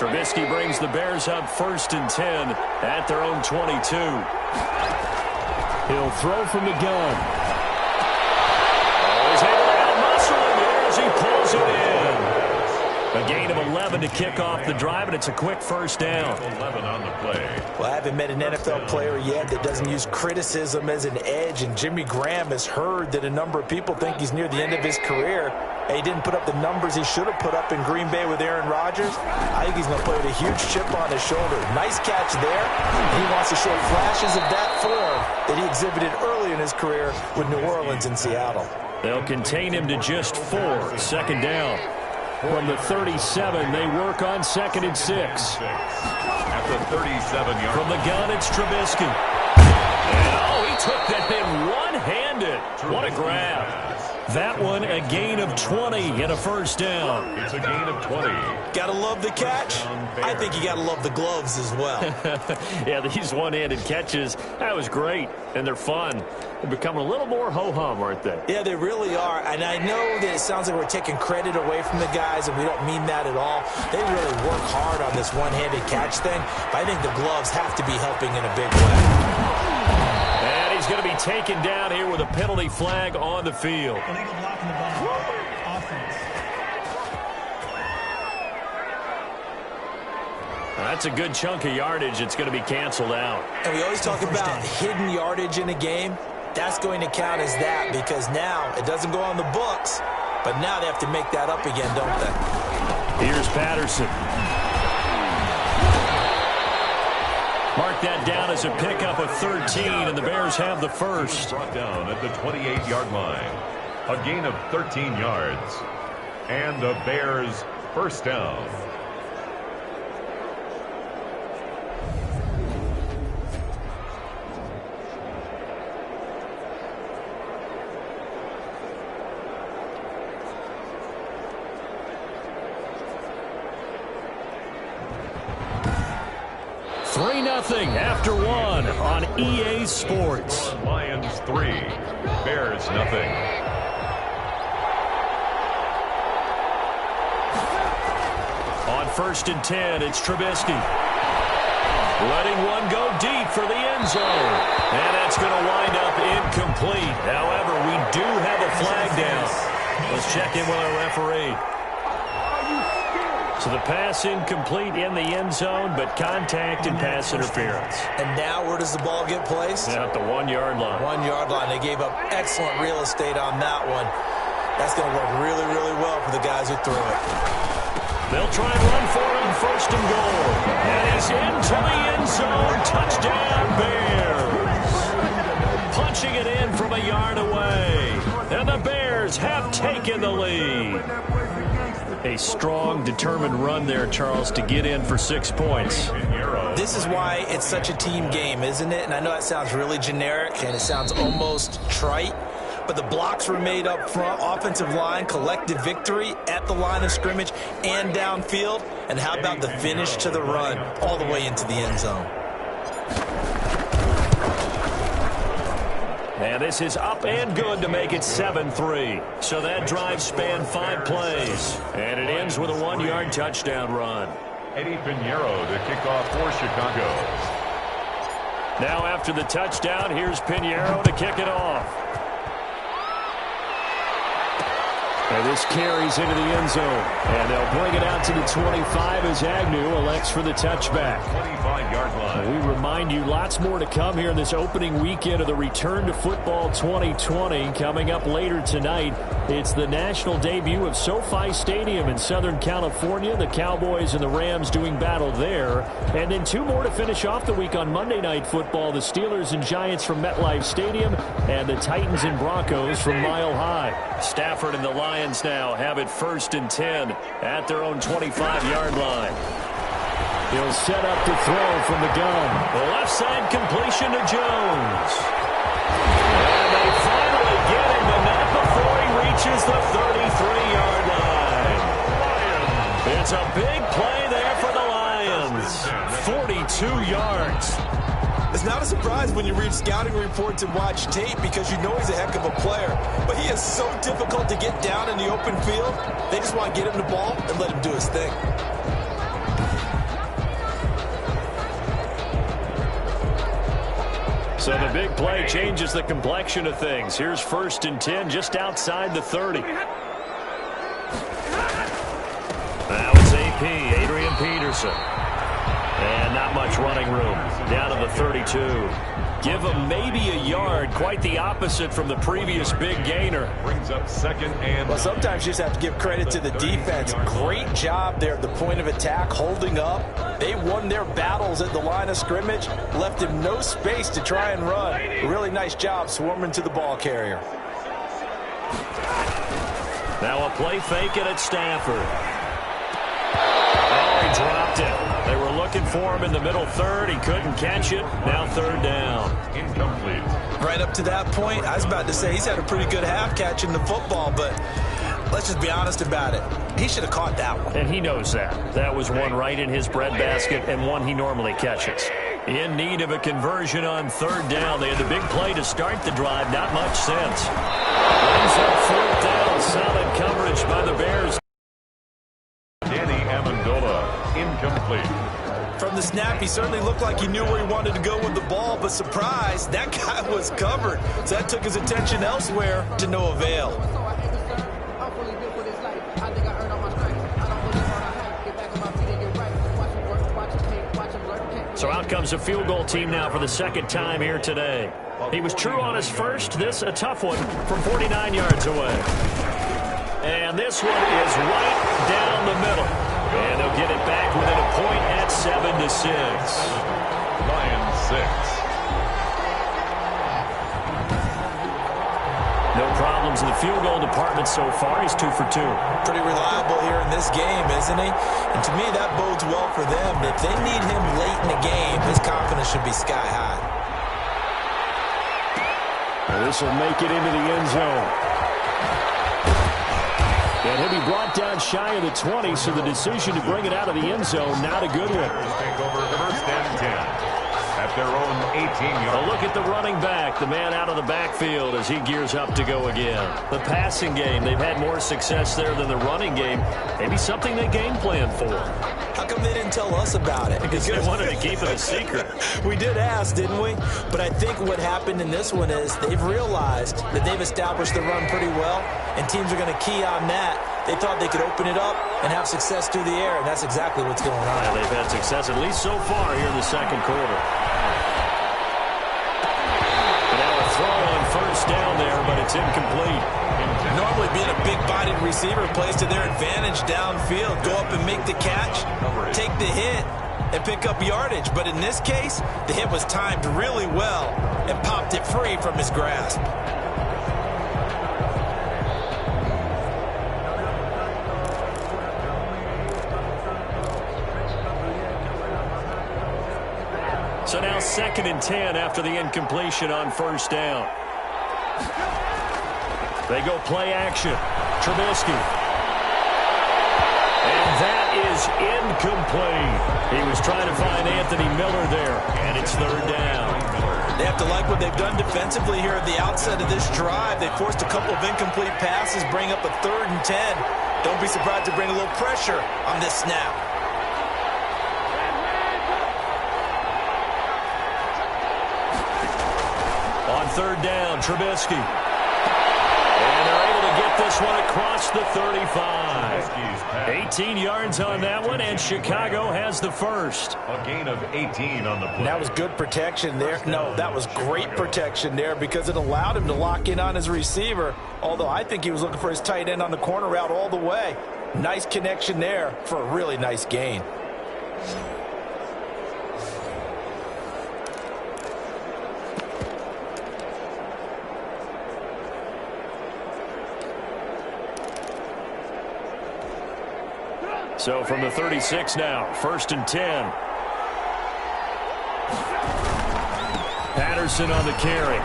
Trubisky brings the Bears up 1st and 10 at their own 22. He'll throw from the gun. Oh, he's able to out-muscle him here as he pulls it in. A gain of 11 to kick off the drive, and it's a quick first down. 11 on the play. Well, I haven't met an NFL player yet that doesn't use criticism as an edge, and Jimmy Graham has heard that a number of people think he's near the end of his career, and he didn't put up the numbers he should have put up in Green Bay with Aaron Rodgers. I think he's going to play with a huge chip on his shoulder. Nice catch there. He wants to show flashes of that form that he exhibited early in his career with New Orleans and Seattle. They'll contain him to just 4. Second down. From the 37, they work on 2nd and 6. At the 37-yard. From the gun, it's Trubisky. And, oh, he took that in one-handed. What a grab. That one, a gain of 20 and a first down. It's a gain of 20. Gotta love the catch. I think you gotta love the gloves as well. Yeah, these one-handed catches, that was great, and they're fun. They're becoming a little more ho-hum, aren't they? Yeah, they really are, and I know that it sounds like we're taking credit away from the guys, and we don't mean that at all. They really work hard on this one-handed catch thing, but I think the gloves have to be helping in a big way. And he's going to be taken down here with a penalty flag on the field. Illegal blocking the ball. Offense. That's a good chunk of yardage. It's going to be canceled out. And we always talk about hidden yardage in a game. That's going to count as that because now it doesn't go on the books, but now they have to make that up again, don't they? Here's Patterson. Mark that down as a pickup of 13, and the Bears have the first. Brought down at the 28-yard line. A gain of 13 yards. And the Bears first down. After one on EA Sports. Lions 3, Bears nothing. On 1st and 10, it's Trubisky. Letting one go deep for the end zone. And that's going to wind up incomplete. However, we do have a flag down. Let's check in with our referee. So the pass incomplete in the end zone, but contact and pass interference. And now where does the ball get placed? Yeah, at the 1-yard line. 1-yard line. They gave up excellent real estate on that one. That's going to work really, really well for the guys who threw it. They'll try and run for him, 1st and goal. And he's into the end zone. Touchdown, Bears. Punching it in from a yard away. And the Bears have taken the lead. A strong, determined run there, Charles, to get in for 6 points. This is why it's such a team game, isn't it? And I know that sounds really generic, and it sounds almost trite, but the blocks were made up front, offensive line, collective victory at the line of scrimmage and downfield. And how about the finish to the run all the way into the end zone? And this is up and good to make it 7-3. So that drive spanned 5 plays. And it ends with a 1-yard touchdown run. Eddie Pinheiro to kick off for Chicago. Now after the touchdown, here's Pinheiro to kick it off. And this carries into the end zone. And they'll bring it out to the 25 as Agnew elects for the touchback. 25-yard line. We remind you lots more to come here in this opening weekend of the Return to Football 2020. Coming up later tonight, it's the national debut of SoFi Stadium in Southern California. The Cowboys and the Rams doing battle there. And then 2 more to finish off the week on Monday Night Football. The Steelers and Giants from MetLife Stadium and the Titans and Broncos from Mile High. Stafford and the Lions now have it 1st and 10 at their own 25-yard line. He'll set up to throw from the gun. The left side completion to Jones. And they finally get him, but not before he reaches the 33-yard line. It's a big play there for the Lions. 42 yards. It's not a surprise when you read scouting reports and watch tape because you know he's a heck of a player. But he is so difficult to get down in the open field. They just want to get him the ball and let him do his thing. So the big play changes the complexion of things. Here's 1st and 10 just outside the 30. Now it's AP, Adrian Peterson. And not much running room. Down to the 32. Give him maybe a yard. Quite the opposite from the previous big gainer. Brings up 2nd and... Well, sometimes you just have to give credit to the defense. Great job there at the point of attack, holding up. They won their battles at the line of scrimmage, left him no space to try and run. Really nice job swarming to the ball carrier. Now a play fake it at Stafford. Oh, he dropped it. They were looking for him in the middle third. He couldn't catch it. Now 3rd down. Incomplete. Right up to that point, I was about to say he's had a pretty good half catching the football, but let's just be honest about it. He should have caught that one. And he knows that. That was one right in his breadbasket and one he normally catches. In need of a conversion on 3rd down. They had the big play to start the drive. Not much sense. Brings up 4th down. Solid coverage by the Bears. Danny Amendola, incomplete. From the snap, he certainly looked like he knew where he wanted to go with the ball, but surprise, that guy was covered. So that took his attention elsewhere to no avail. So out comes a field goal team now for the 2nd time here today. He was true on his first. This a tough one from 49 yards away. And this one is right down the middle. And they'll get it back within a point at 7-6. Lions 6. No problems in the field goal department so far. He's 2 for 2. Pretty reliable here in this game, isn't he? And to me, that bodes well for them. If they need him late in the game, his confidence should be sky high. Well, this will make it into the end zone. And he'll be brought down shy of the 20, so the decision to bring it out of the end zone, not a good one. Take over 1st and 10. At their own 18-yard. A look at the running back, the man out of the backfield as he gears up to go again. The passing game, they've had more success there than the running game. Maybe something they game plan for. How come they didn't tell us about it? Because they wanted to keep it a secret. We did ask, didn't we? But I think what happened in this one is they've realized that they've established the run pretty well, and teams are going to key on that. They thought they could open it up and have success through the air, and that's exactly what's going on. Yeah, they've had success, at least so far, here in the 2nd quarter. Throw on 1st down there, but it's incomplete. Normally being a big-bodied receiver plays to their advantage downfield. Go up and make the catch, take the hit, and pick up yardage. But in this case, the hit was timed really well and popped it free from his grasp. So now 2nd and 10 after the incompletion on 1st down. They go play action. Trubisky. And that is incomplete. He was trying to find Anthony Miller there, and it's 3rd down. They have to like what they've done defensively here at the outset of this drive. They forced a couple of incomplete passes, bring up a 3rd and 10. Don't be surprised to bring a little pressure on this snap. On 3rd down, Trubisky. And they're able to get this one across the 35. 18 yards on that one, and Chicago has the first. A gain of 18 on the play. That was good protection there. No, that was great protection there because it allowed him to lock in on his receiver, although I think he was looking for his tight end on the corner route all the way. Nice connection there for a really nice gain. So from the 36 now, 1st and 10. Patterson on the carry.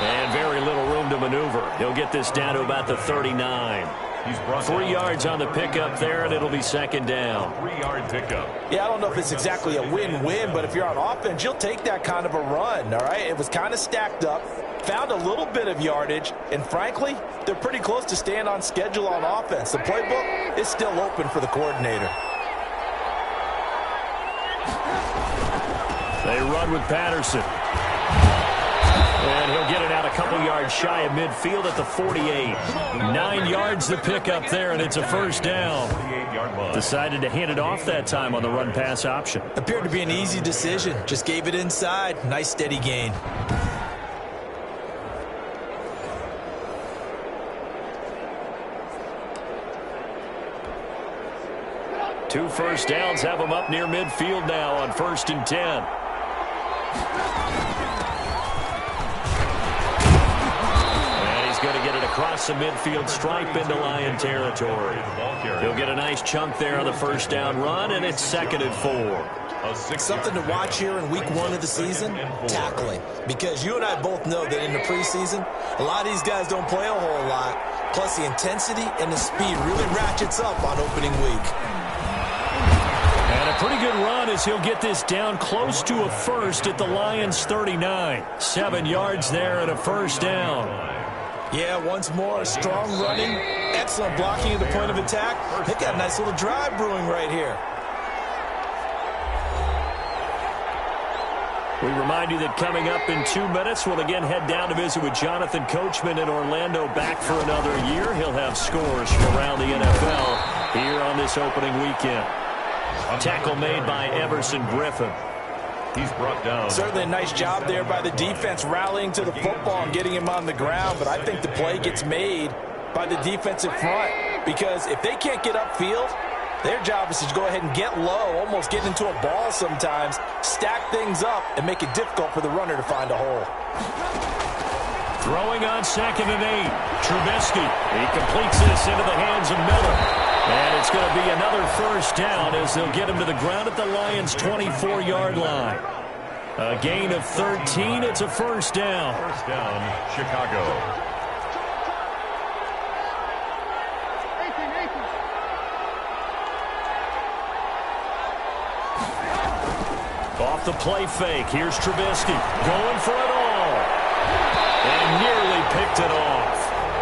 And very little room to maneuver. He'll get this down to about the 39. He's brought 3 yards on the pickup there, and it'll be 2nd down. 3-yard pickup. Yeah, I don't know if it's exactly a win-win, but if you're on offense, you'll take that kind of a run, all right? It was kind of stacked up, found a little bit of yardage, and frankly, they're pretty close to staying on schedule on offense. The playbook is still open for the coordinator. They run with Patterson. And he'll get it out a couple yards shy of midfield at the 48. 9 yards to pick up there, and it's a first down. Decided to hand it off that time on the run-pass option. Appeared to be an easy decision. Just gave it inside. Nice steady gain. Two first downs have him up near midfield now on 1st and 10. Going to get it across the midfield stripe into Lion territory. He'll get a nice chunk there on the first down run, and it's 2nd and 4. Something to watch here in week 1 of the season, tackling. Because you and I both know that in the preseason, a lot of these guys don't play a whole lot. Plus the intensity and the speed really ratchets up on opening week. And a pretty good run as he'll get this down close to a first at the Lions' 39. 7 yards there and a first down. Yeah, once more, strong running, excellent blocking at the point of attack. They got a nice little drive brewing right here. We remind you that coming up in 2 minutes, we'll again head down to visit with Jonathan Coachman in Orlando, back for another year. He'll have scores from around the NFL here on this opening weekend. Tackle made by Everson Griffin. He's brought down. Certainly a nice job there by the defense rallying to the football and getting him on the ground, but I think the play gets made by the defensive front because if they can't get upfield, their job is to go ahead and get low, almost get into a ball sometimes, stack things up, and make it difficult for the runner to find a hole. Throwing on 2nd and 8. Trubisky. He completes this into the hands of Miller. And it's going to be another first down as they'll get him to the ground at the Lions' 24-yard line. A gain of 13. It's a first down. First down, Chicago. Off the play fake. Here's Trubisky going for it all. And nearly picked it off.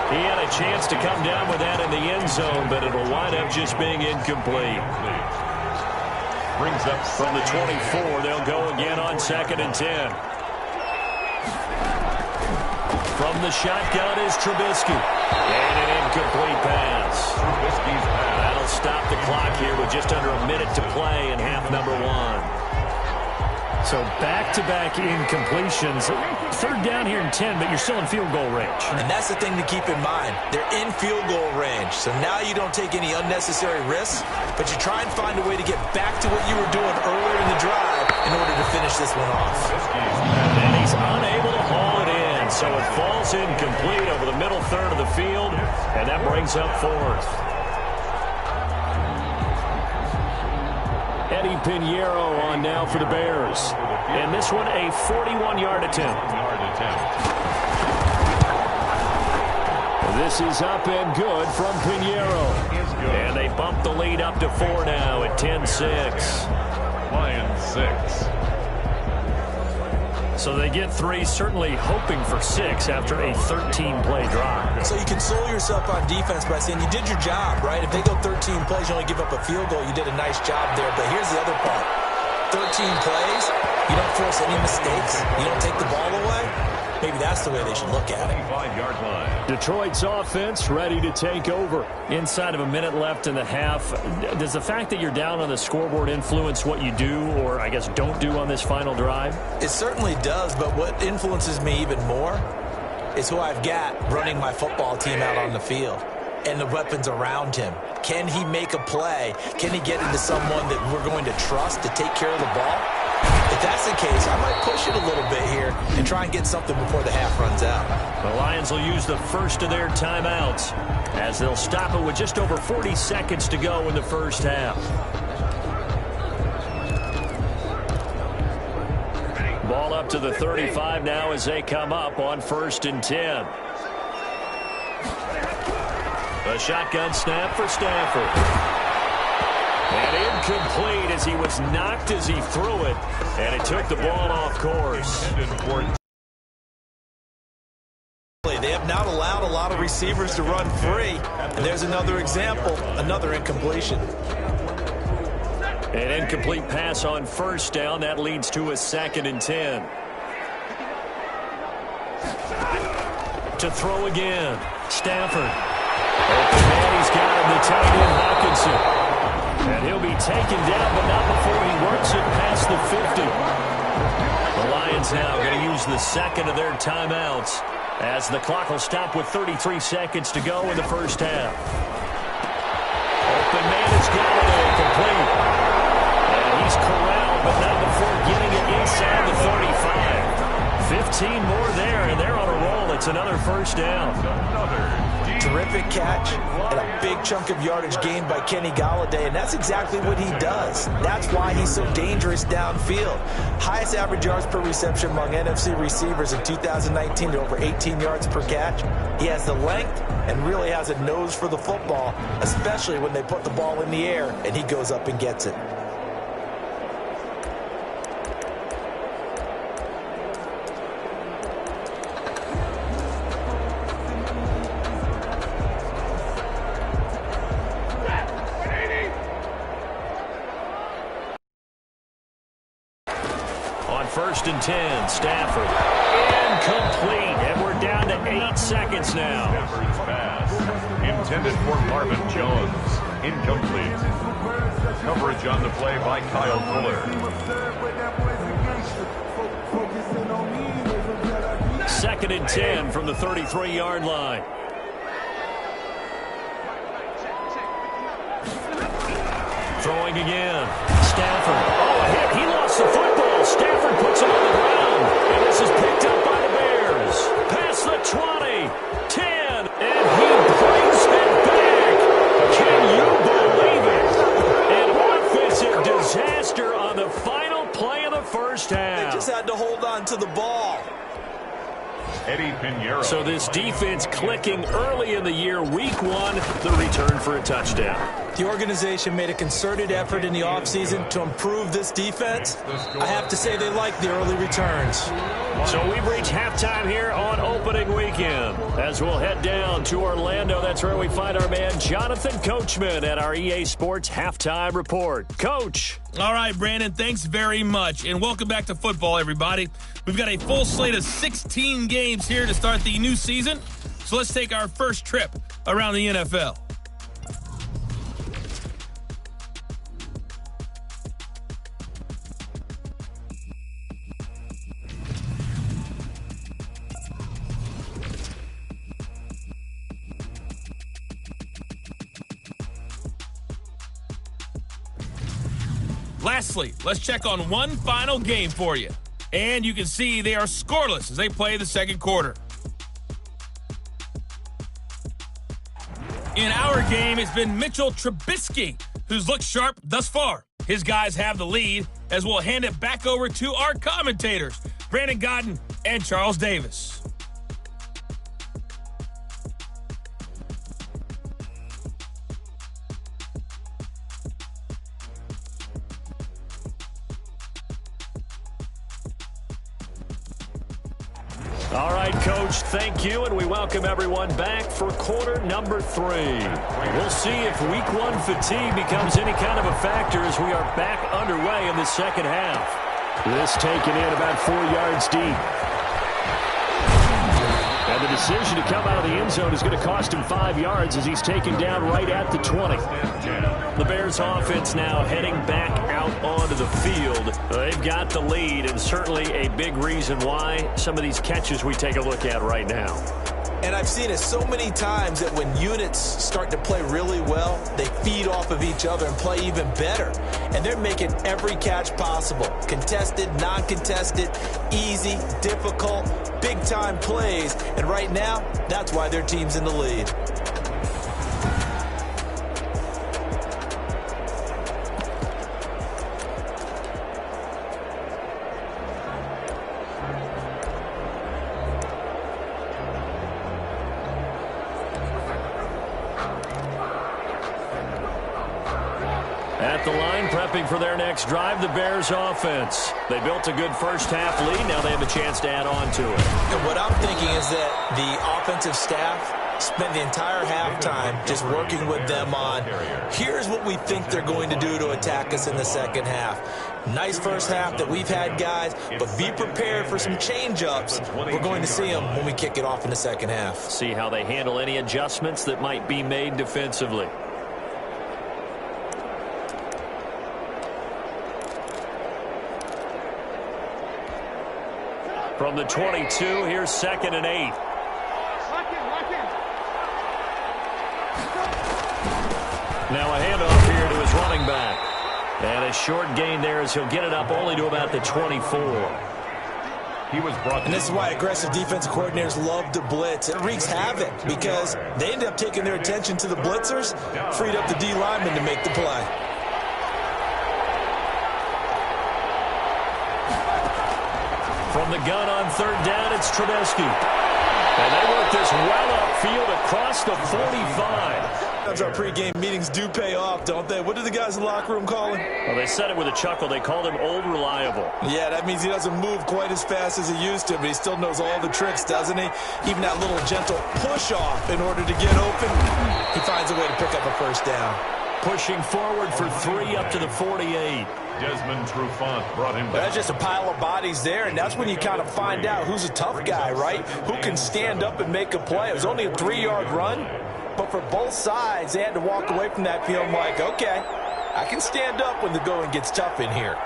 He had a chance to come down with that in the end zone, but it'll wind up just being incomplete. Brings up from the 24. They'll go again on 2nd and 10. From the shotgun is Trubisky. And an incomplete pass. Trubisky's pass. That'll stop the clock here with just under a minute to play in half number 1. So back-to-back incompletions. 3rd down here in 10, but you're still in field goal range. And that's the thing to keep in mind. They're in field goal range. So now you don't take any unnecessary risks, but you try and find a way to get back to what you were doing earlier in the drive in order to finish this one off. And he's unable to haul it in, so it falls incomplete over the middle third of the field, and that brings up 4th. Eddie Pinheiro on now for the Bears. And this one a 41-yard attempt. This is up and good from Pinheiro. And they bump the lead up to 4 now at 10-6. Lions 6. So they get 3, certainly hoping for 6 after a 13-play drive. So you console yourself on defense by saying you did your job, right? If they go 13 plays, you only give up a field goal, you did a nice job there. But here's the other part. 13 plays, you don't force any mistakes, you don't take the ball away. Maybe that's the way they should look at it. 5-yard line. Detroit's offense ready to take over. Inside of a minute left in the half, does the fact that you're down on the scoreboard influence what you do, or I guess don't do on this final drive? It certainly does, but what influences me even more is who I've got running my football team out on the field and the weapons around him. Can he make a play? Can he get into someone that we're going to trust to take care of the ball? If that's the case, I might push it a little bit here and try and get something before the half runs out. The Lions will use the first of their timeouts as they'll stop it with just over 40 seconds to go in the first half. Ball up to the 35 now as they come up on 1st and 10. A shotgun snap for Stafford. And incomplete as he was knocked as he threw it, and it took the ball off course. They have not allowed a lot of receivers to run free, and there's another example, another incompletion. An incomplete pass on 1st down. That leads to a 2nd and 10. To throw again. Stafford. Open man, he's got him, the tight end, Hawkinson. And he'll be taken down, but not before he works it past the 50. The Lions now going to use the second of their timeouts as the clock will stop with 33 seconds to go in the first half. Open man has got it, complete. And he's corralled, but not before getting it inside the 35. 15 more there, and they're on a roll. It's another first down. Terrific catch and a big chunk of yardage gained by Kenny Golladay, and that's exactly what he does. That's why he's so dangerous downfield. Highest average yards per reception among NFC receivers in 2019 to over 18 yards per catch. He has the length and really has a nose for the football, especially when they put the ball in the air and he goes up and gets it. First and 10, Stafford. Incomplete, and we're down to 8 seconds now. Stafford's pass, intended for Marvin Jones. Incomplete. Coverage on the play by Kyle Fuller. Second and 10 from the 33-yard line. Throwing again. Stafford. Oh, a hit. He lost the football. Stafford puts it on the ground. And this is picked up by the Bears. Past the 20, 10, and he brings it back. Can you believe it? An offensive disaster on the final play of the first half. They just had to hold on to the ball. Eddie Pinheiro. So this defense clicking early in the year, week 1, the return for a touchdown. The organization made a concerted effort in the offseason to improve this defense. I have to say they like the early returns. So we've reached halftime here on opening weekend. As we'll head down to Orlando, that's where we find our man Jonathan Coachman at our EA Sports Halftime Report. Coach. All right, Brandon, thanks very much. And welcome back to football, everybody. We've got a full slate of 16 games here to start the new season. So let's take our first trip around the NFL. Lastly, let's check on one final game for you. And you can see they are scoreless as they play the second quarter. In our game, it's been Mitchell Trubisky, who's looked sharp thus far. His guys have the lead, as we'll hand it back over to our commentators, Brandon Godden and Charles Davis. All right, Coach, thank you, and we welcome everyone back for quarter number 3. We'll see if week 1 fatigue becomes any kind of a factor as we are back underway in the second half. This taken in about 4 yards deep. And the decision to come out of the end zone is going to cost him 5 yards as he's taken down right at the 20. The Bears offense now heading back out onto the field. They've got the lead, and certainly a big reason why some of these catches we take a look at right now. And I've seen it so many times that when units start to play really well, they feed off of each other and play even better. And they're making every catch possible. Contested, non-contested, easy, difficult, big-time plays. And right now, that's why their team's in the lead. At the line, prepping for their next drive, the Bears offense. They built a good first-half lead. Now they have a chance to add on to it. And what I'm thinking is that the offensive staff spent the entire halftime just working with them on, here's what we think they're going to do to attack us in the second half. Nice first half that we've had, guys, but be prepared for some change-ups. We're going to see them when we kick it off in the second half. See how they handle any adjustments that might be made defensively. From the 22, here's 2nd and 8. Now a handoff here to his running back. And a short gain there as he'll get it up only to about the 24. He was brought and this is why aggressive defensive coordinators love to blitz. It wreaks havoc because they end up taking their attention to the blitzers, freed up the D lineman to make the play. From the gun on 3rd down, it's Trubisky. And they work this well upfield across the 45. Sometimes our pregame meetings do pay off, don't they? What do the guys in the locker room call him? Well, they said it with a chuckle. They called him Old Reliable. Yeah, that means he doesn't move quite as fast as he used to, but he still knows all the tricks, doesn't he? Even that little gentle push-off in order to get open, he finds a way to pick up a first down. Pushing forward for 3 up to the 48. Desmond Trufant brought him down. That's just a pile of bodies there, and that's when you kind of find out who's a tough guy, right? Who can stand up and make a play. It was only a 3-yard run, but for both sides, they had to walk away from that feeling like, okay, I can stand up when the going gets tough in here.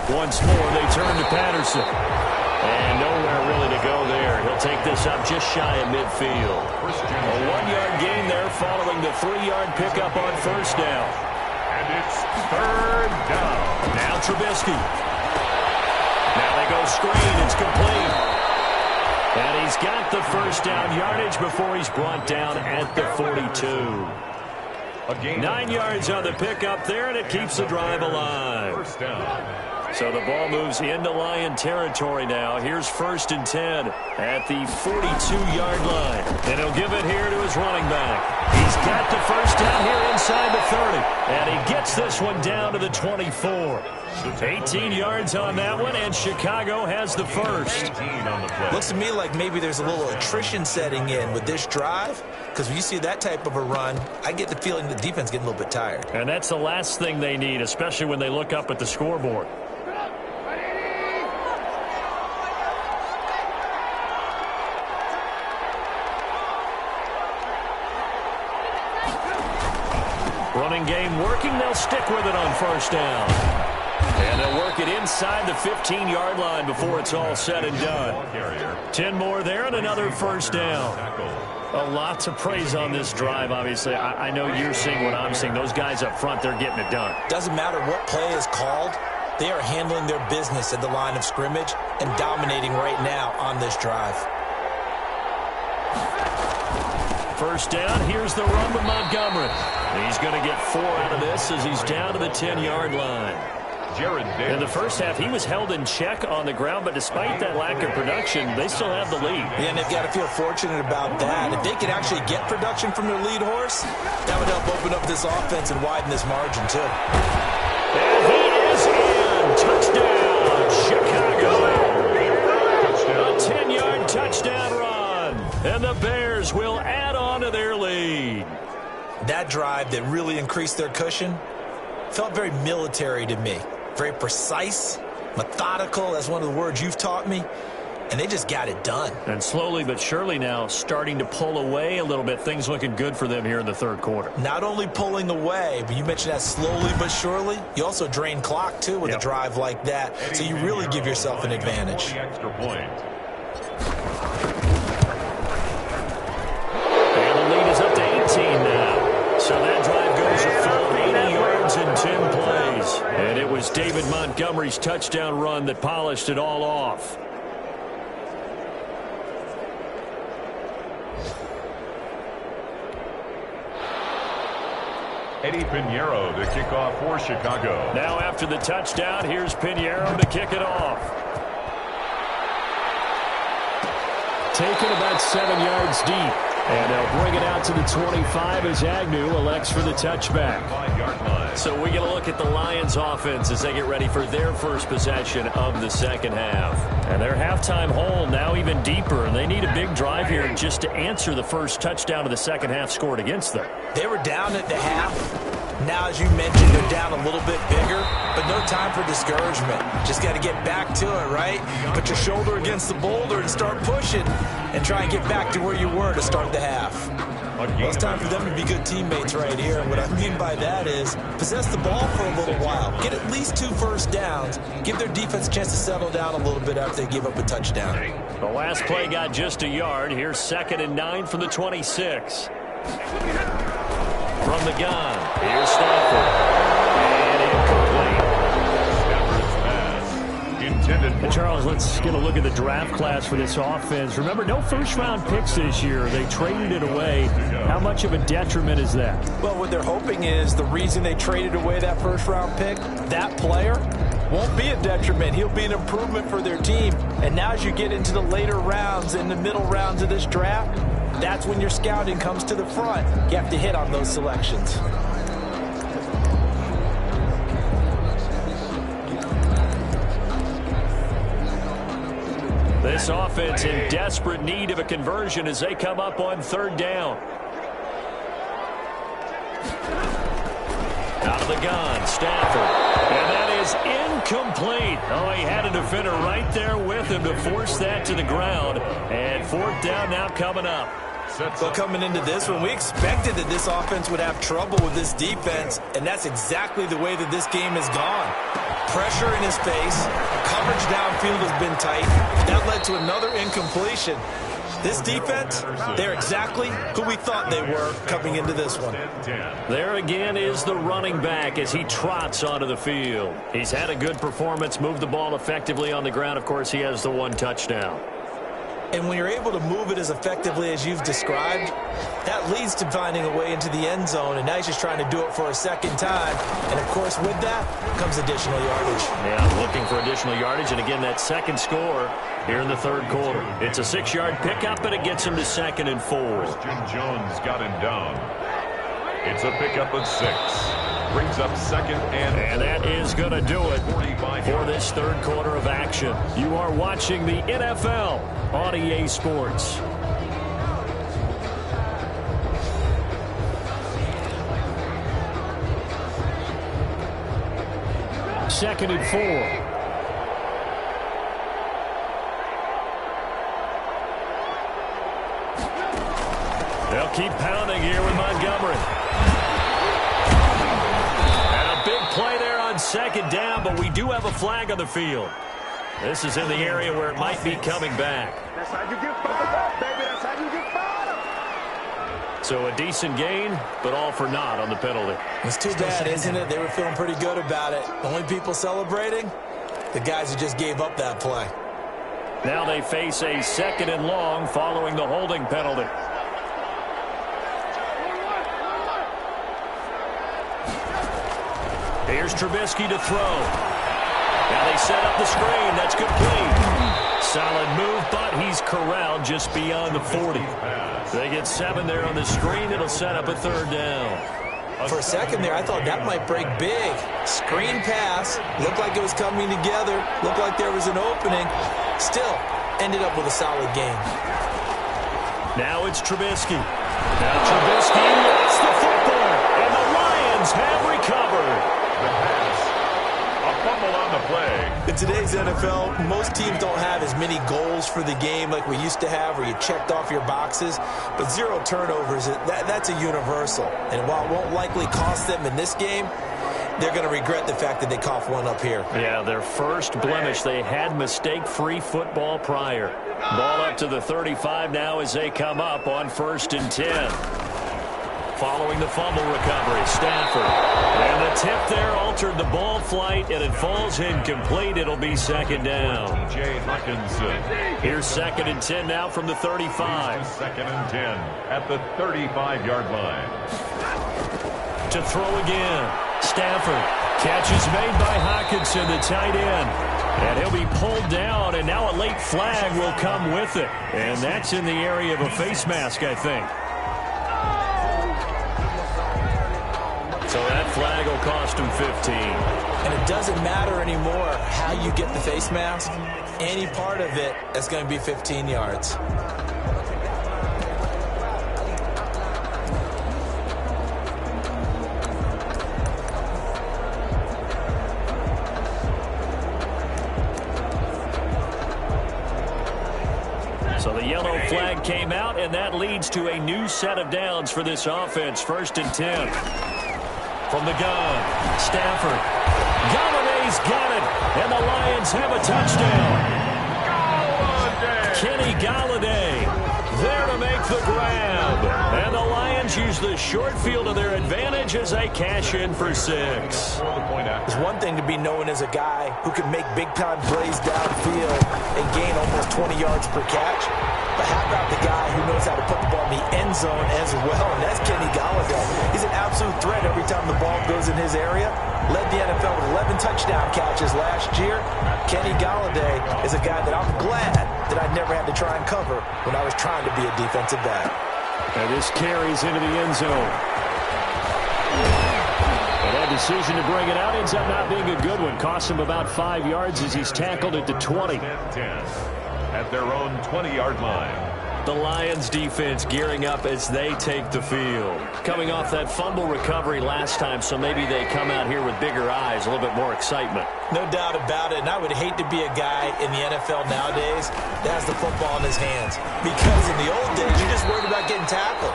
Once more, they turn to Patterson. And nowhere really to go there. He'll take this up just shy of midfield. A 1-yard gain there following the 3-yard pickup on first down. And it's 3rd down. Now Trubisky. Now they go screen. It's complete. And he's got the first down yardage before he's brought down at the 42. 9 yards on the pickup there, and it keeps the drive alive. First down. So the ball moves into Lion territory now. Here's 1st and 10 at the 42-yard line. And he'll give it here to his running back. He's got the first down here inside the 30. And he gets this one down to the 24. 18 yards on that one, and Chicago has the first. Looks to me like maybe there's a little attrition setting in with this drive, because when you see that type of a run, I get the feeling the defense getting a little bit tired. And that's the last thing they need, especially when they look up at the scoreboard. Running game working. They'll stick with it on first down. And they'll work it inside the 15-yard line before it's all said and done. 10 more there and another first down. A lot to praise on this drive, obviously. I know you're seeing what I'm seeing. Those guys up front, they're getting it done. Doesn't matter what play is called. They are handling their business at the line of scrimmage and dominating right now on this drive. First down, here's the run with Montgomery. He's going to get 4 out of this as he's down to the 10-yard line. In the first half, he was held in check on the ground, but despite that lack of production, they still have the lead. Yeah, and they've got to feel fortunate about that. If they can actually get production from their lead horse, that would help open up this offense and widen this margin, too. And he is in. Touchdown, Chicago. A 10-yard touchdown run. And the Bears will add on to their lead. That drive that really increased their cushion felt very military to me. Very precise, methodical. That's one of the words you've taught me. And they just got it done. And slowly but surely now starting to pull away a little bit. Things looking good for them here in the third quarter. Not only pulling away, but you mentioned that slowly but surely. You also drain clock, too, with a drive like that. So you really give yourself an advantage. Extra point. And the lead is up to 18 now. So that drive goes a full 80 yards in 10 plays. And it was David Montgomery's touchdown run that polished it all off. Eddie Pinheiro to kick off for Chicago. Now after the touchdown, here's Pinheiro to kick it off. Taken about 7 yards deep. And they'll bring it out to the 25 as Agnew elects for the touchback. So we get a look at the Lions offense as they get ready for their first possession of the second half. And their halftime hole now even deeper, and they need a big drive here just to answer the first touchdown of the second half scored against them. They were down at the half. Now, as you mentioned, they're down a little bit bigger, but no time for discouragement. Just got to get back to it, right? Put your shoulder against the boulder and start pushing and try and get back to where you were to start the half. Well, it's time for them to be good teammates right here. And what I mean by that is possess the ball for a little while. Get at least 2 first downs. Give their defense a chance to settle down a little bit after they give up a touchdown. The last play got just a yard. Here's 2nd and 9 from the 26. From the gun, here's Stafford. And incomplete. And Charles, let's get a look at the draft class for this offense. Remember, no first-round picks this year. They traded it away. How much of a detriment is that? Well, what they're hoping is the reason they traded away that first-round pick, that player won't be a detriment. He'll be an improvement for their team. And now as you get into the later rounds, in the middle rounds of this draft, that's when your scouting comes to the front. You have to hit on those selections. This offense in desperate need of a conversion as they come up on 3rd down. Out of the gun, Stafford. And that is incomplete. Oh, he had a defender right there with him to force that to the ground. And 4th down now coming up. Well, coming into this one, we expected that this offense would have trouble with this defense, and that's exactly the way that this game has gone. Pressure in his face, coverage downfield has been tight. That led to another incompletion. This defense, they're exactly who we thought they were coming into this one. There again is the running back as he trots onto the field. He's had a good performance, moved the ball effectively on the ground. Of course, he has the 1 touchdown. And when you're able to move it as effectively as you've described, that leads to finding a way into the end zone, and now he's just trying to do it for a 2nd time. And, of course, with that comes additional yardage. Yeah, looking for additional yardage, and again, that 2nd score here in the 3rd quarter. It's a 6-yard pickup, and it gets him to 2nd and 4. Christian Jones got him down. It's a pickup of 6. Brings up 2nd and that is going to do it for this 3rd quarter of action. You are watching the NFL on EA Sports. Second and 4. They'll keep pounding here with Montgomery. Play there on 2nd down, but we do have a flag on the field. This is in the area where it might be coming back. That's how you get fired up, baby. That's how you get fired up. So a decent gain, but all for naught on the penalty. It's too bad, isn't it? They were feeling pretty good about it. The only people celebrating, the guys who just gave up that play. Now they face a 2nd and long following the holding penalty. Here's Trubisky to throw. Now they set up the screen. That's complete. Solid move, but he's corralled just beyond the 40. They get 7 there on the screen. It'll set up a 3rd down. For a second there, I thought that might break big. Screen pass. Looked like it was coming together. Looked like there was an opening. Still, ended up with a solid game. Now it's Trubisky. Now Trubisky lost the football, and the Lions have recovered. the pass. A fumble on the play. In today's NFL, most teams don't have as many goals for the game like we used to have, where you checked off your boxes. But 0 turnovers, that's a universal. And while it won't likely cost them in this game, they're going to regret the fact that they coughed one up here. Yeah, their first blemish. They had mistake-free football prior. Ball up to the 35 now as they come up on 1st and 10. Following the fumble recovery, Stafford. And the tip there altered the ball flight, and it falls incomplete. It'll be 2nd down. J. Hawkinson. Here's 2nd and 10 now from the 35. 2nd and 10 at the 35-yard line. To throw again. Stafford. Catch is made by Hawkinson, the tight end. And he'll be pulled down, and now a late flag will come with it. And that's in the area of a face mask, I think. So that flag will cost him 15. And it doesn't matter anymore how you get the face mask. Any part of it is going to be 15 yards. So the yellow flag came out, and that leads to a new set of downs for this offense. 1st and 10. From the gun, Stafford. Galladay's got it, and the Lions have a touchdown. Kenny Galladay there to make the grab. And the Lions use the short field to their advantage as they cash in for 6. It's one thing to be known as a guy who can make big-time plays downfield and gain almost 20 yards per catch. But how about the guy who knows how to put the ball in the end zone as well, and that's Kenny Galladay. He's an absolute threat every time the ball goes in his area. Led the NFL with 11 touchdown catches last year. Kenny Galladay is a guy that I'm glad that I never had to try and cover when I was trying to be a defensive back. And this carries into the end zone. And that decision to bring it out ends up not being a good one. Costs him about 5 yards as he's tackled at the 20. 10 at their own 20-yard line. The Lions defense gearing up as they take the field. Coming off that fumble recovery last time, so maybe they come out here with bigger eyes, a little bit more excitement. No doubt about it, and I would hate to be a guy in the NFL nowadays that has the football in his hands. Because in the old days, you're just worried about getting tackled.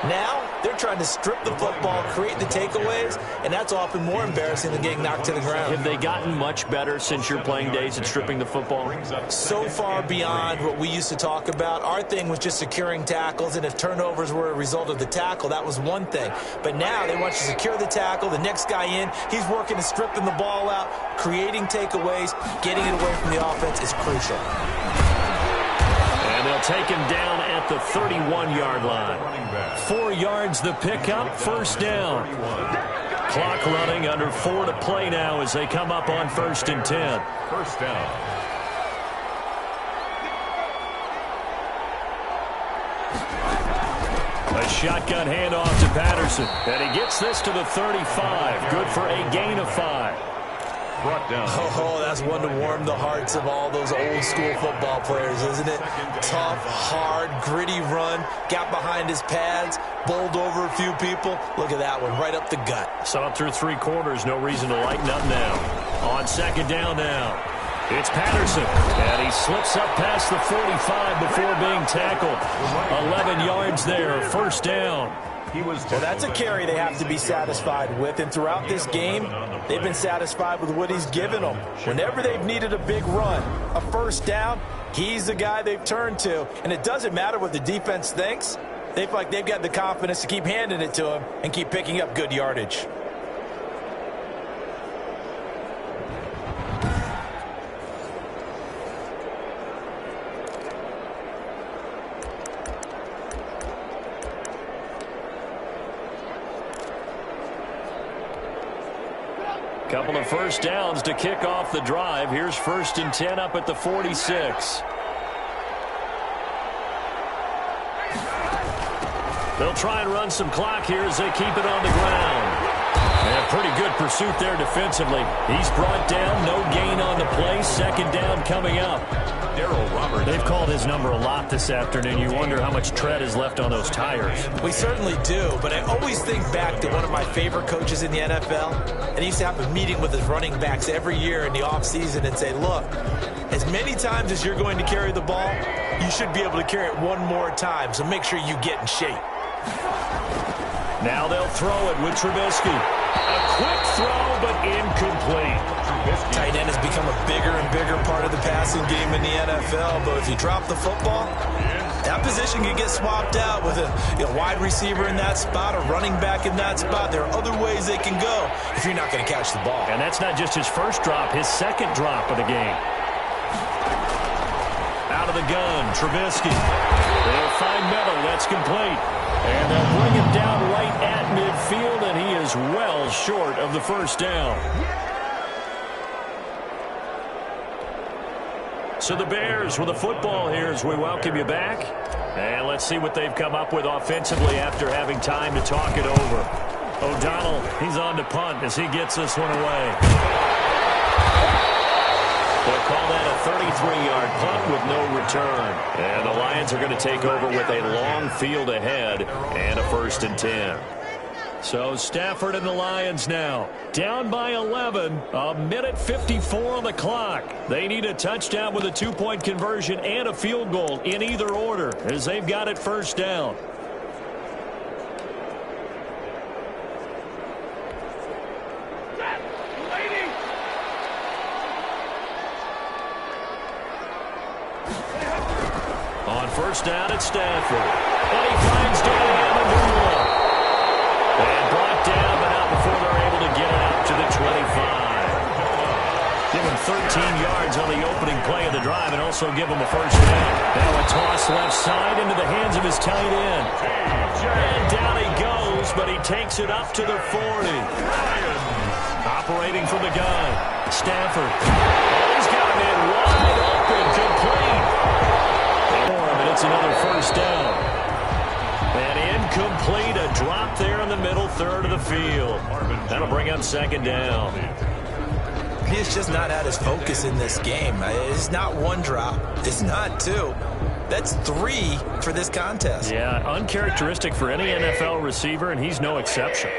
Now, they're trying to strip the football, create the takeaways, and that's often more embarrassing than getting knocked to the ground. Have they gotten much better since your playing days at stripping the football? So far beyond what we used to talk about. Our thing was just securing tackles, and if turnovers were a result of the tackle, that was one thing. But now they want you to secure the tackle, the next guy in, he's working to stripping the ball out, creating takeaways, getting it away from the offense is crucial. And they'll take him down at the 31-yard line. 4 yards the pickup, 1st down. Clock running, under 4 to play now as they come up on 1st and 10. 1st down. A shotgun handoff to Patterson. And he gets this to the 35. Good for a gain of 5. Brought down. Oh, that's one to warm the hearts of all those old-school football players, isn't it? Tough, hard, gritty run, got behind his pads, bowled over a few people. Look at that one, right up the gut. So up through 3 quarters, no reason to lighten up now. On 2nd down now, it's Patterson, and he slips up past the 45 before being tackled. 11 yards there, 1st down. Well, that's a carry they have to be satisfied with, and throughout this game, they've been satisfied with what he's given them. Whenever they've needed a big run, a 1st down, he's the guy they've turned to, and it doesn't matter what the defense thinks. They feel like they've got the confidence to keep handing it to him and keep picking up good yardage. Couple of 1st downs to kick off the drive. Here's 1st and 10 up at the 46. They'll try and run some clock here as they keep it on the ground. And a pretty good pursuit there defensively. He's brought down, no gain on the play. 2nd down coming up. They've called his number a lot this afternoon. You wonder how much tread is left on those tires. We certainly do, but I always think back to one of my favorite coaches in the NFL, and he used to have a meeting with his running backs every year in the offseason and say, look, as many times as you're going to carry the ball, you should be able to carry it one more time, so make sure you get in shape. Now they'll throw it with Trubisky. A quick throw, but incomplete. Tight end has become a bigger and bigger part of the passing game in the NFL, but if you drop the football, that position can get swapped out with a wide receiver in that spot, a running back in that spot. There are other ways they can go if you're not going to catch the ball. And that's not just his 1st drop, his 2nd drop of the game. Out of the gun, Trubisky. They'll find Miller, that's complete. And they'll bring him down right at midfield, and he is well short of the 1st down. So the Bears with the football here as we welcome you back. And let's see what they've come up with offensively after having time to talk it over. O'Donnell, he's on to punt as he gets this one away. They'll call that a 33-yard punt with no return. And the Lions are going to take over with a long field ahead and a 1st and 10. So Stafford and the Lions now down by 11, a minute 54 on the clock. They need a touchdown with a 2-point conversion and a field goal in either order as they've got it 1st down. On 1st down, it's Stafford. And he finds Danny Amendola. And brought down, but not before they're able to get it out to the 25. Give him 13 yards on the opening play of the drive and also give him a 1st down. Now a toss left side into the hands of his tight end. And down he goes, but he takes it up to the 40. Operating from the gun, Stafford. Oh, he's got him in wide open, complete. And it's another 1st down. And incomplete, a drop there in the middle third of the field. That'll bring up 2nd down. He's just not at his focus in this game. It's not 1 drop. It's not 2. That's 3 for this contest. Yeah, uncharacteristic for any NFL receiver, and he's no exception.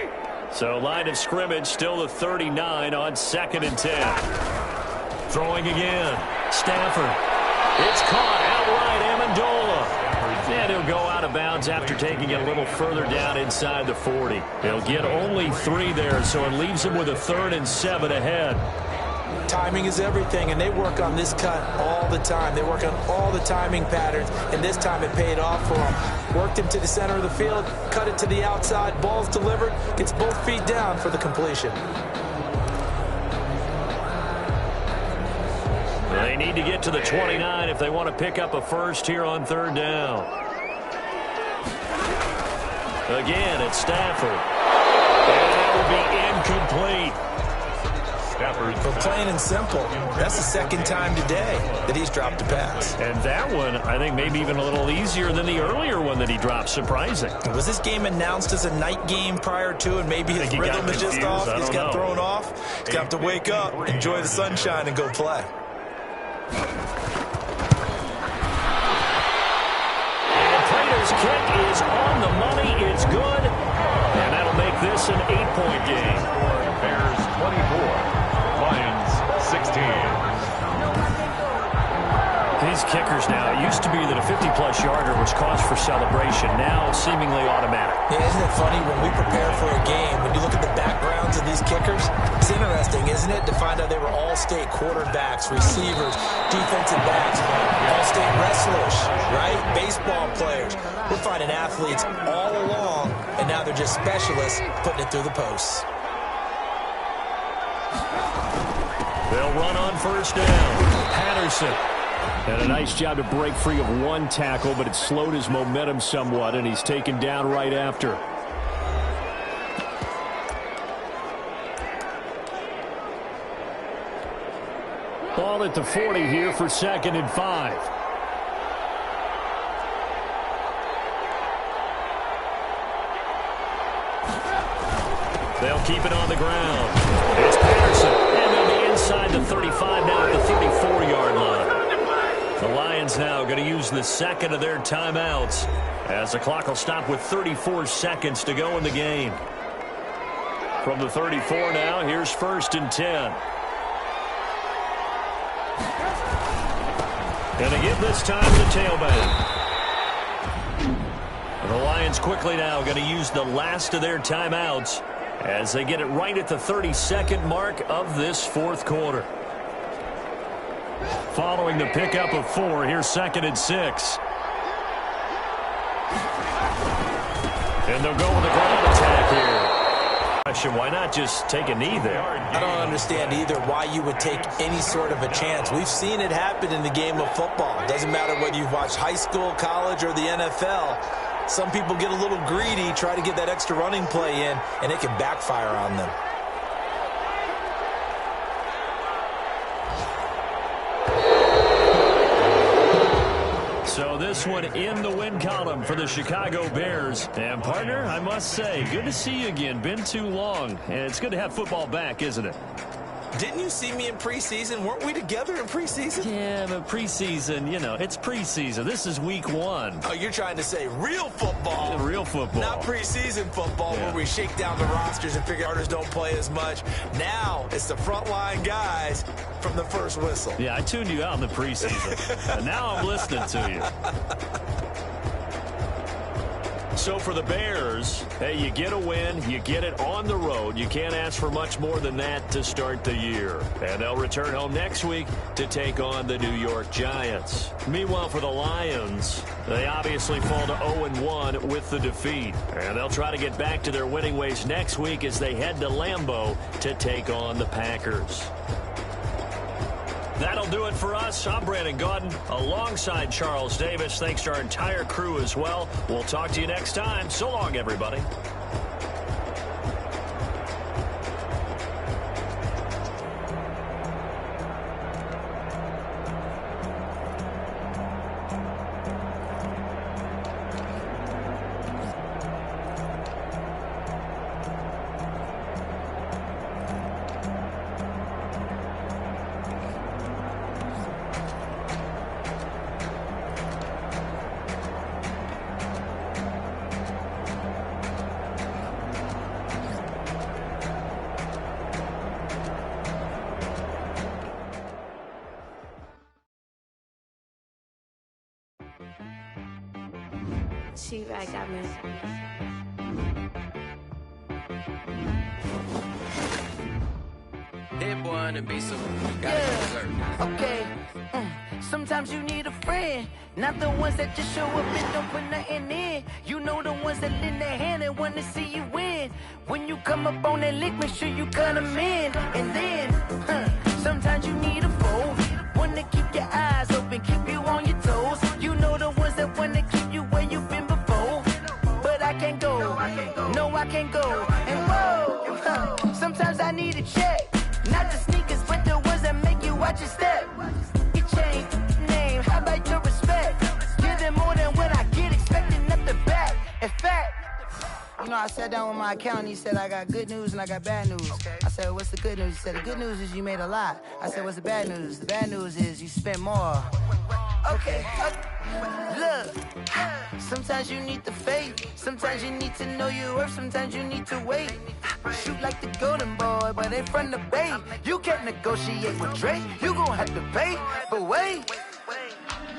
So line of scrimmage still the 39 on 2nd and 10. Throwing again. Stafford. It's caught outright. Amendola. And he'll go out of bounds after taking it a little further down inside the 40. He'll get only 3 there, so it leaves him with a 3rd and 7 ahead. Timing is everything, and they work on this cut all the time. They work on all the timing patterns, and this time it paid off for him. Worked him to the center of the field, cut it to the outside, ball's delivered, gets both feet down for the completion. They need to get to the 29 if they want to pick up a 1st here on 3rd down. Again, it's Stafford. And that will be incomplete. But plain and simple, that's the 2nd time today that he's dropped a pass. And that one, I think, maybe even a little easier than the earlier one that he dropped. Surprising. Was this game announced as a night game prior to, and maybe his rhythm is just off? He's got thrown off. He's got to wake up, enjoy the sunshine, and go play. And Prater's kick is on the money. It's good. And that'll make this an 8-point game. Bears 24. Lions 16. These kickers now, it used to be that a 50-plus yarder was cause for celebration. Now seemingly automatic. Yeah, isn't it funny when we prepare for a game, when you look at the backgrounds of these kickers, it's interesting, isn't it, to find out they were all-state quarterbacks, receivers, defensive backs, all-state wrestlers, right? Baseball players. We're finding athletes all along, and now they're just specialists putting it through the posts. They'll run on 1st down. Patterson. And a nice job to break free of 1 tackle, but it slowed his momentum somewhat, and he's taken down right after. Ball at the 40 here for 2nd and 5. They'll keep it on the ground. It's Patterson. And they'll be inside the 35 now at the 34-yard line. The Lions now going to use the 2nd of their timeouts as the clock will stop with 34 seconds to go in the game. From the 34 now, here's 1st and 10. And they give this time to the tailback. The Lions quickly now going to use the last of their timeouts as they get it right at the 32nd mark of this 4th quarter. Following the pickup of 4, here's 2nd and 6. And they'll go with a ground attack here. Question, why not just take a knee there? I don't understand either why you would take any sort of a chance. We've seen it happen in the game of football. It doesn't matter whether you've watched high school, college, or the NFL. Some people get a little greedy, try to get that extra running play in, and it can backfire on them. this one in the win column for the Chicago Bears. And, partner, I must say, good to see you again. Been too long. And it's good to have football back, isn't it? Didn't you see me in preseason? Weren't we together in preseason? Yeah, but preseason, you know, it's preseason. This is week 1. Oh, you're trying to say real football. Yeah, real football. Not preseason football where we shake down the rosters and figure starters don't play as much. Now it's the frontline guys from the first whistle. Yeah, I tuned you out in the preseason. And now I'm listening to you. So for the Bears, hey, you get a win, you get it on the road. You can't ask for much more than that to start the year. And they'll return home next week to take on the New York Giants. Meanwhile, for the Lions, they obviously fall to 0-1 with the defeat. And they'll try to get back to their winning ways next week as they head to Lambeau to take on the Packers. That'll do it for us. I'm Brandon Gaudin alongside Charles Davis. Thanks to our entire crew as well. We'll talk to you next time. So long, everybody. I got me. That boy on the beat, so gotta okay. Sometimes you need a friend, not the ones that just show up and don't put nothing in. You know the ones that lend their hand and want to see you win. When you come up on that lick, make sure you cut them in. And then, sometimes you need a foe, one to keep your eyes open, keep you on your toes. You know the ones that want to keep you where you've been before. But I can't go, no I can't go. And whoa, sometimes I need a check. Not the sneakers, but the ones that make you watch your step. Your chain, name, how about your respect? Give them more than what I get, expecting nothing back. In fact, you know, I sat down with my accountant, he said, I got good news and I got bad news. I said, what's the good news? He said, the good news is you made a lot. I said, what's the bad news? The bad news is you spent more. Okay, look, sometimes you need the faith, sometimes you need to know your worth, sometimes you need to wait. Shoot like the golden boy, but they from the bay. You can't negotiate with Drake, you gon' have to pay. But wait,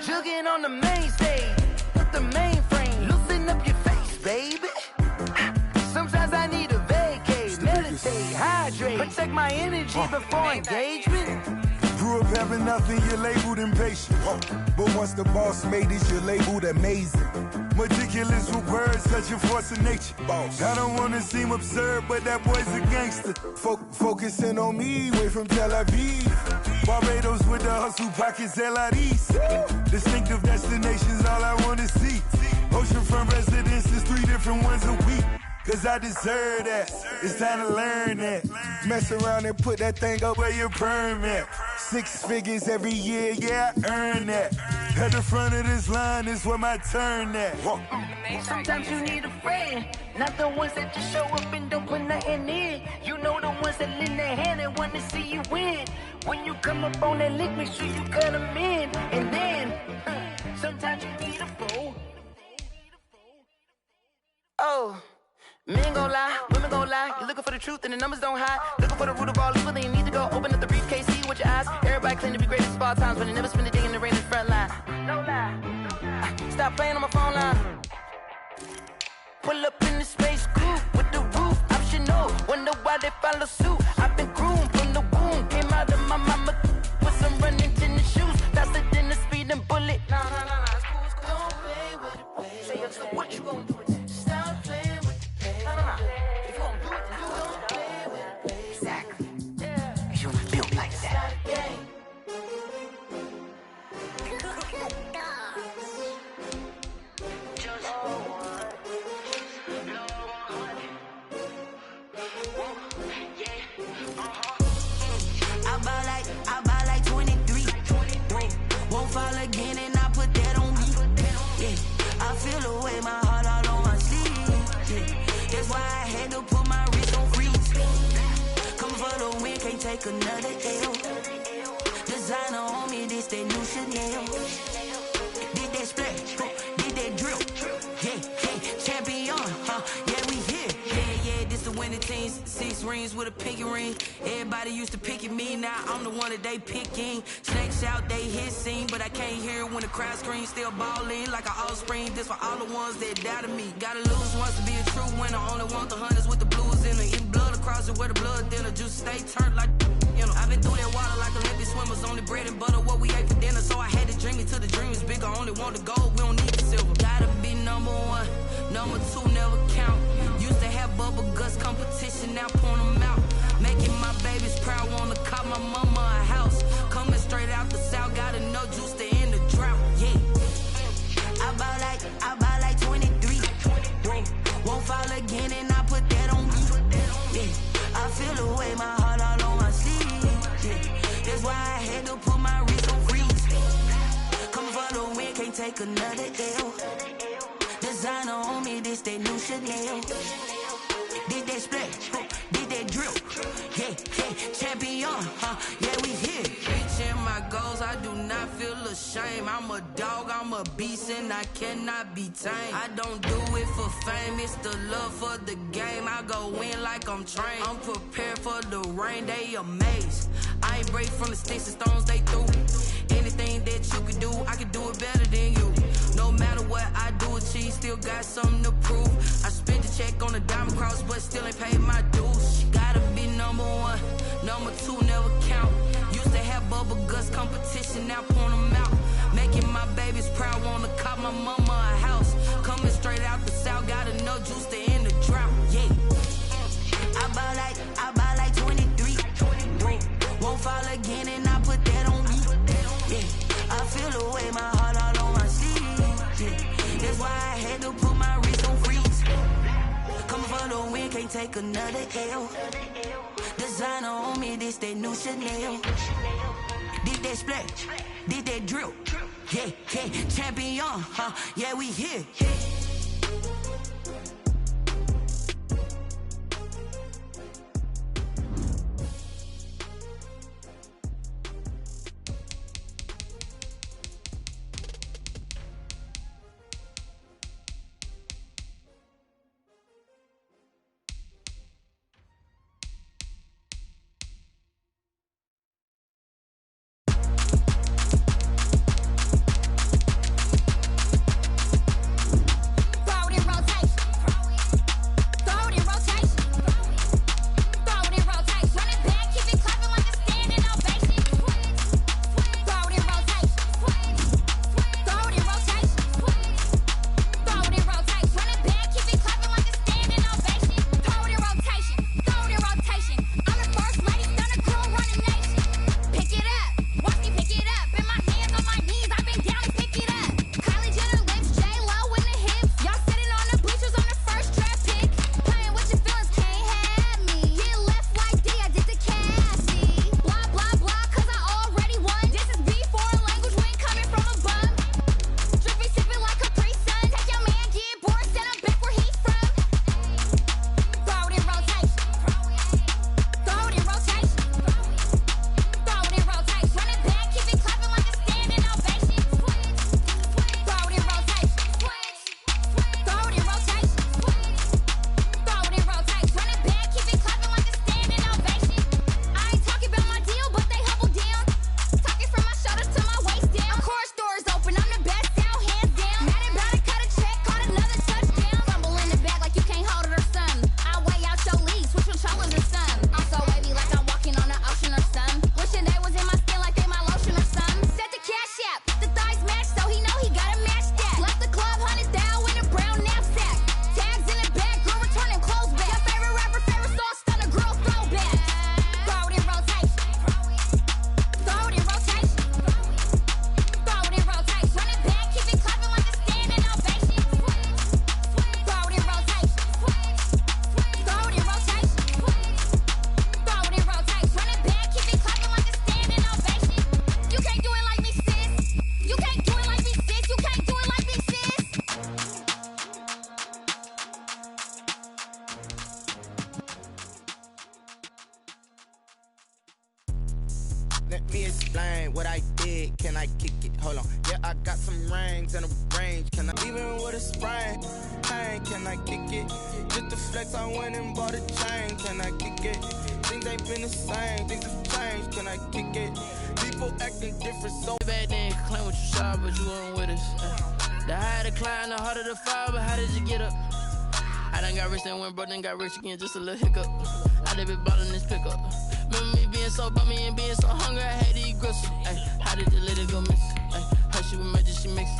jugging on the main stage, with the mainframe, loosen up your face, baby. Sometimes I need a vacate, meditate, hydrate, protect my energy before engagement. Grew up having nothing, you're labeled impatient. But once the boss made it, you're labeled amazing. Meticulous with words, such a force of nature. I don't wanna seem absurd, but that boy's a gangster. Focusing on me, way from Tel Aviv. Barbados with the hustle pockets, LIDs. Distinctive destinations, all I wanna see. Oceanfront residences, 3 different ones a week. Cause I deserve that, it's time to learn that. Mess around and put that thing up where your permit. 6 figures every year, yeah, I earn that. At the front of this line is where my turn at. Sometimes you need a friend, not the ones that just show up and don't put nothing in. You know the ones that lend their hand and want to see you win. When you come up on that lick, make sure you cut them in. And then, sometimes you need a foe. Oh. Men gon' lie, women gon' lie. You're looking for the truth and the numbers don't hide. Looking for the root of all evil, then you need to go open up the briefcase, see with your eyes. Everybody claim to be greatest of all times, but they never spend a day in the rain in the front line. No lie. Stop playing on my phone line. Pull up in the space coupe with the roof optional. Wonder why they follow suit. I've been groomed from the womb. Came out of my mama with some running tennis shoes. Faster than the speeding bullet. Nah, it's cool, it's cool. Don't play with it, baby. Say so what you gon' do with it? Stop playing with it. If you gon' do it, then don't play with it, baby. Exactly. Yeah. Cause you feel like that. take another L. Designer on me, this that new Chanel. Did that splash, did that drill. Yeah, champion, yeah, we here. Yeah, this the winning teams. 6 rings with a pinky ring. Everybody used to pick at me, now I'm the one that they picking. Snakes out, they hit scene, but I can't hear when the crowd screams. Still ballin' like an offspring. This for all the ones that doubted me. Gotta lose once to be a true winner. Only want the hunters with the blues in it. Eating blood across it where the blood dinner. Just stay turned like, you know. I've been through that water like Olympic swimmers. Only bread and butter, what we ate for dinner. So I had to dream it till the dream is bigger. Only want the gold, we don't need the silver. Gotta be number 1, number 2 never count. Used to have bubble guts competition, now point them out. Making my babies proud, wanna cop my mama a house. Coming straight out the south, got enough juice to end the drought. Yeah, I buy like 23. Whoa, won't fall again, and I put that on me. Yeah, I feel the way, my heart all on my sleeve. Yeah, that's why I had to put my wrist on freeze. Coming for the win, can't take another L. Designer on me, this that new Chanel. Did that splash, did that drill. Yeah, champion, yeah, we here. Reaching my goals, I do not feel ashamed. I'm a dog, I'm a beast, and I cannot be tamed. I don't do it for fame, it's the love for the game. I go in like I'm trained. I'm prepared for the rain, they amazed. I ain't break from the sticks and stones they threw. Anything that you can do, I can do it better than you. No matter what I do, achieve, still got something to prove. I spent the check on the diamond cross, but still ain't paid my dues. Gotta be number 1, number 2 never count. Used to have bubble guts competition, now point them out. Making my babies proud, wanna cop my mama a house. Coming straight out the south, got enough juice to end the drought. Yeah, I buy like 23. Won't fall again, and I put that on me. Yeah, I feel the way, my heart all on my sleeve. Yeah, that's why I had to put my wrist on freeze. Coming for the win, can't take another L. Designer on me, this that new Chanel. Did that splash, did that drill. Yeah, champion, yeah, we here. what I did, can I kick it? Hold on, yeah, I got some rings and a range. Can I, even with a sprain, pain, can I kick it? Just to flex, I went and bought a chain, can I kick it? Things ain't been the same, things have changed, can I kick it? People acting different, so bad then claim what you saw, but you weren't with us. The higher the climb, the harder the fall, but how did you get up? I done got rich and went broke, then got rich again, just a little hiccup. I done been ballin' this pickup. Remember me being so bummy and being so hungry, I had to eat gristle. How did you let it go miss? How she was magic, she mixed.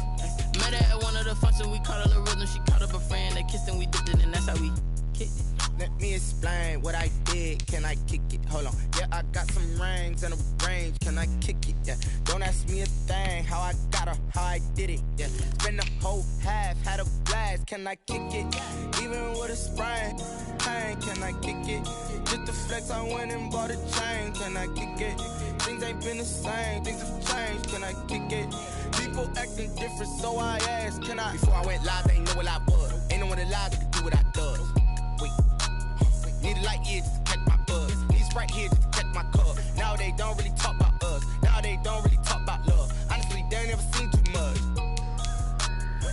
Met her at one of the functions, we caught a little rhythm. She caught up a friend, they kissed and we dipped it, and that's how we kicked it. Let me explain what I did, can I kick it? Hold on, yeah, I got some rings and a range, can I kick it? Yeah, don't ask me a thing, how I got her, how I did it. Yeah, spend the whole half, had a blast, can I kick it? Even with a sprain, pain, can I kick it? Just to flex, I went and bought a chain, can I kick it? Things ain't been the same, things have changed, can I kick it? People acting different, so I asked, can I? Before I went live, they ain't know what I was. Ain't no one alive that could do what I does. Wait. Need a light here just to catch my buzz. Need Sprite here just to catch my cup. Now they don't really talk about us. Now they don't really talk about love. Honestly, they ain't never seen too much.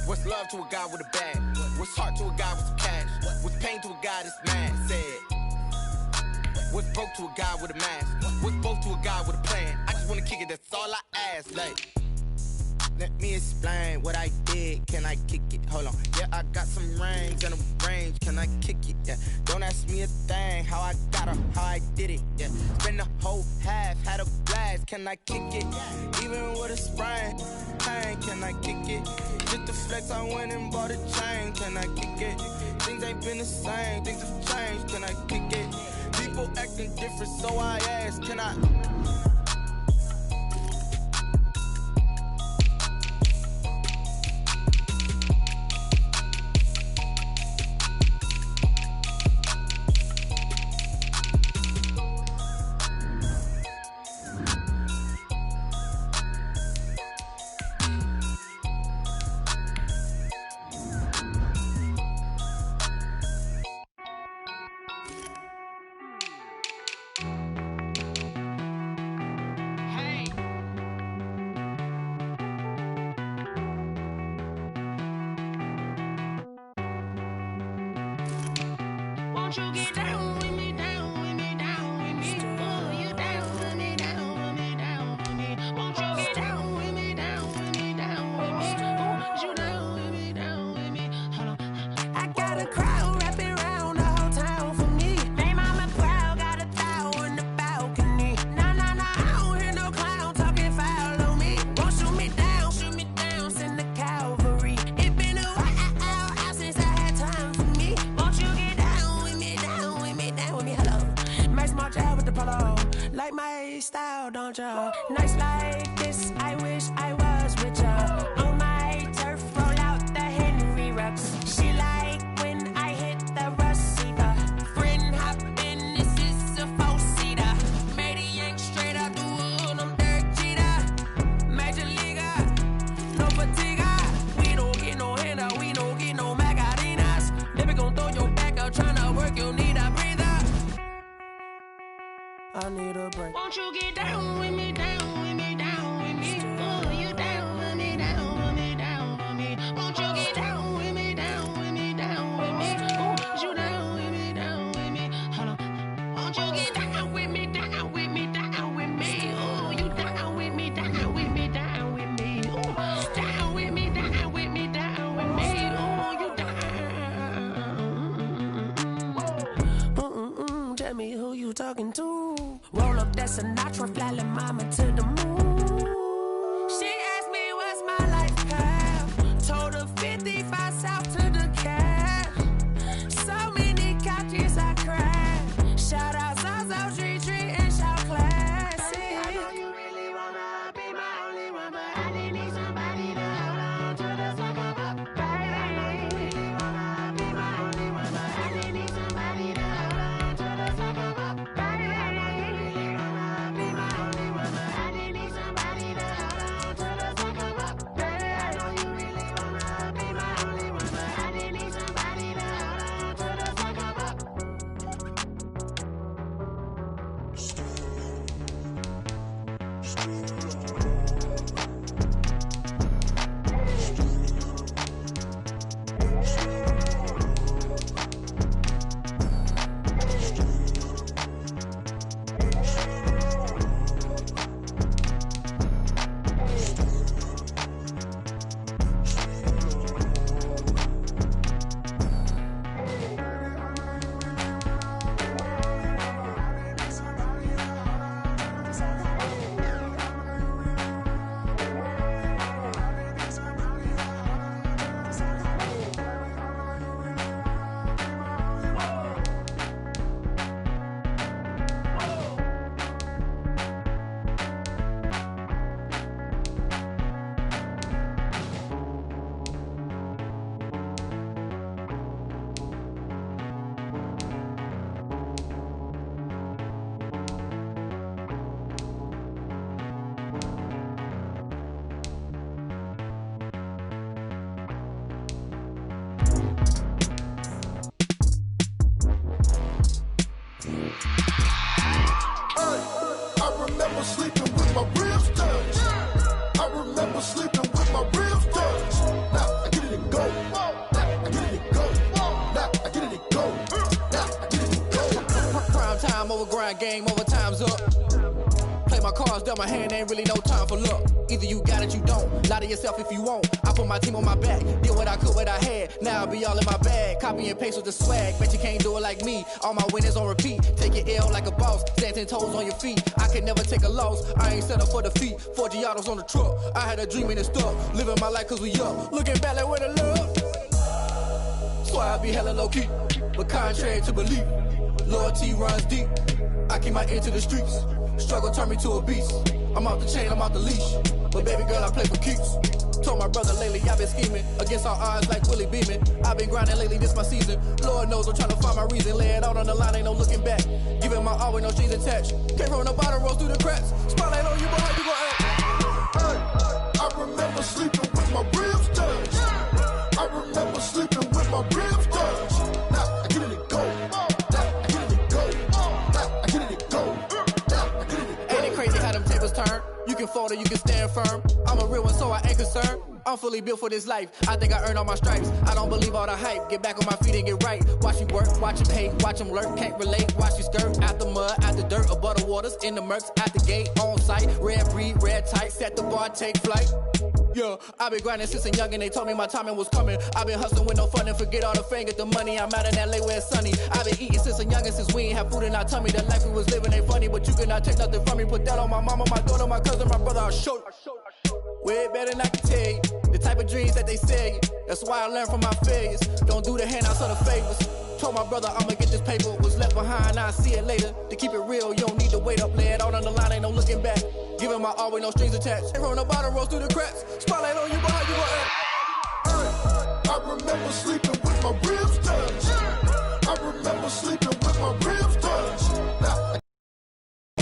What's love to a guy with a bag? What's heart to a guy with some cash? What's pain to a guy that's mad? Said. What's broke to a guy with a mask? What's both to a guy with a plan? I just wanna kick it, that's all I ask. Like, let me explain what I did, can I kick it? Hold on, yeah, I got some rings and a range, can I kick it? Yeah, don't ask me a thing, how I got her, how I did it. Yeah, spend the whole half, had a blast, can I kick it? Even with a sprain, pain, can I kick it? Just to flex, I went and bought a chain, can I kick it? Things ain't been the same, things have changed, can I kick it? People acting different, so I asked, can I? Won't you get down with me, down with me, down with me? Oh, you down with me, down with me, down with me. Won't you get down with me, down with me, down with me? Oh, you down with me, down with me? Hold on. I got a crowd wrapping around the whole town for me. They mama proud, got a thou in the balcony. Nah, nah, nah, I don't hear no clown talking foul on me. Won't shoot me down, send the cavalry. It been a while since I had time for me. Won't you get down with me, down with me, down with me? Hello. Nice march out with the polo. Like my style, don't ya? Nice like this, I wish I was with ya. On my turf, roll out the Henry Rux. She like when I hit the receiver. Friend hop in, this is a four-seater. Made a yank straight out the wood, I'm Derek Jeter. Major leaguer, no fatigue. We don't get no handout, we don't get no Macarinas. Never gon' throw your back out, tryna work, you need a breather. I need a break. Won't you get down with me, down with me, down with me? Oh, you down with me, down with me, down with me. Won't you get down with me, down with me, down with me? Oh, you down with me, down with me? Hold on. Won't you get down with me, down with me, down with me? Oh, you down with me, down with me, down with me? Oh, down with me, down with me, down with me? Oh, you down. Tell me who you talking to. Roll up that Sinatra, fly like mama to the moon. She asked me what's my life path. Told her 55 south to the cat. So many couches I cried. Shout out Zazo, Tree, and shout classic. I know you really wanna be my only one, but I didn't need somebody to hold on to the suck up. Baby, I know you really wanna be my only one, but I didn't need somebody to hold on to the suck up. Baby, I know you really wanna be my only one, but I didn't need somebody to hold on to the suck up. Baby, I know you really wanna be my only one, but I didn't need somebody to hold on to the suck up. game over, time's up. Play my cards, dealt my hand, ain't really no time for luck. Either you got it, you don't. Lie to yourself if you won't. I put my team on my back, did what I could, what I had. Now I be all in my bag, copy and paste with the swag. Bet you can't do it like me. All my winners on repeat. Take your L like a boss, stand 10 toes on your feet. I can never take a loss. I ain't set up for defeat. 4 Giottos on the truck. I had a dream and it stuck. Living my life cause we up. Looking back like where the love. So I be hella low key, but contrary to belief, loyalty runs deep. I keep my ear to the streets. Struggle turned me to a beast. I'm off the chain, I'm off the leash. But baby girl, I play for keeps. Told my brother lately, I've been scheming against all odds like Willie Beeman. I've been grinding lately, this my season. Lord knows I'm trying to find my reason. Lay it out on the line, ain't no looking back. Giving my all with no strings attached. Came from the bottom, rose through the cracks. Spotlight on you, boy, how you gon' act? Hey, I remember sleeping with my ribs touched. I remember sleeping with my ribs touched. Now I get it and go. Now I get it and go. Now I get it and go. Now I get it and go. Ain't it crazy how them tables turn? You can fold or you can stand firm. I'm a real one, so I ain't concerned. I'm fully built for this life. I think I earned all my stripes. I don't believe all the hype. Get back on my feet and get right. Watch you work, watch him hate, watch him lurk. Can't relate, watch you skirt. Out the mud, out the dirt, above the waters, in the murks, at the gate, on site. Red breed, red tight, set the bar, take flight. Yeah, I been grinding since a youngin', they told me my timing was coming. I been hustling with no fun and forget all the fame, get the money. I'm out in LA where it's sunny. I been eating since a youngin', since we ain't have food in our tummy. The life we was living ain't funny, but you cannot take nothing from me. Put that on my mama, my daughter, my cousin, my brother, I'll show you. Way better than I can tell you. The type of dreams that they sell you. That's why I learned from my failures. Don't do the handouts or the favors. Told my brother I'ma get this paper. Was left behind, I'll see it later. To keep it real, you don't need to wait up. Lay it out on the line, ain't no looking back. Giving my all with no strings attached. From the bottom, rose through the cracks. Spotlight on you, boy, how you gon' act? Hey, I remember sleeping with my ribs touched. I remember sleeping with my ribs touched. Now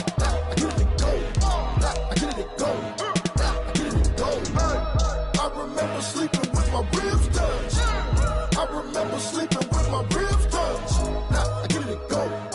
I get it and go. Now I get it and go. Now I get it and go. Hey, I remember sleeping with my ribs touched. I remember sleeping with my ribs touched. Now I get it and go.